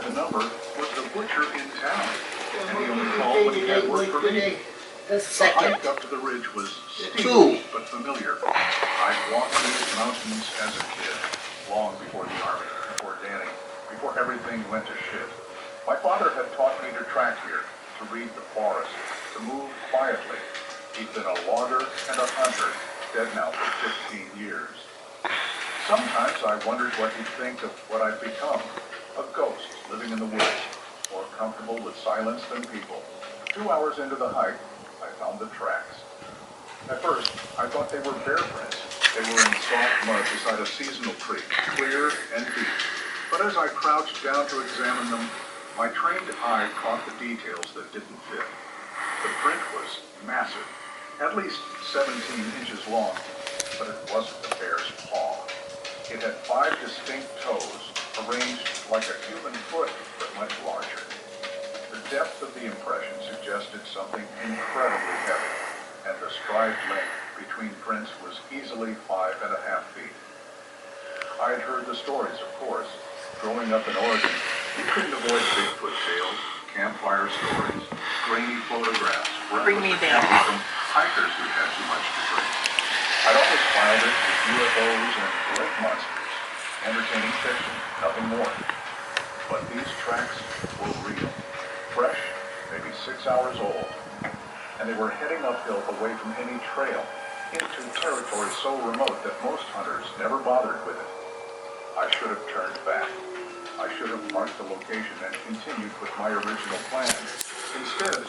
the number was the butcher in town, and he only called when he had work for me. The The second. hike up to the ridge was steep Two. but familiar. I'd walked these mountains as a kid, long before the Army, before Danny, before everything went to shit. My father had taught me to track here, to read the forest, to move quietly. He'd been a logger and a hunter, dead now for 15 years. Sometimes I wondered what he'd think of what I'd become, a ghost living in the woods, more comfortable with silence than people. 2 hours into the hike, I found the tracks. At first, I thought they were bear prints. They were in soft mud beside a seasonal creek, clear and deep. But as I crouched down to examine them, my trained eye caught the details that didn't fit. The print was massive, at least 17 inches long, but it wasn't a bear's paw. It had 5 distinct toes, arranged like a human foot, but much larger. The depth of the impression suggested something incredibly heavy, and the stride length between prints was easily 5.5 feet. I had heard the stories, of course. Growing up in Oregon, you couldn't avoid Bigfoot tales, campfire stories, grainy photographs, Bring me there. from hikers who had too much to drink. I'd always filed it with UFOs and lake monsters, entertaining fiction, nothing more. But these tracks were real, fresh, maybe 6 hours old, and they were heading uphill away from any trail, into territory so remote that most hunters never bothered with it. I should have turned back. I should have marked the location and continued with my original plan. Instead,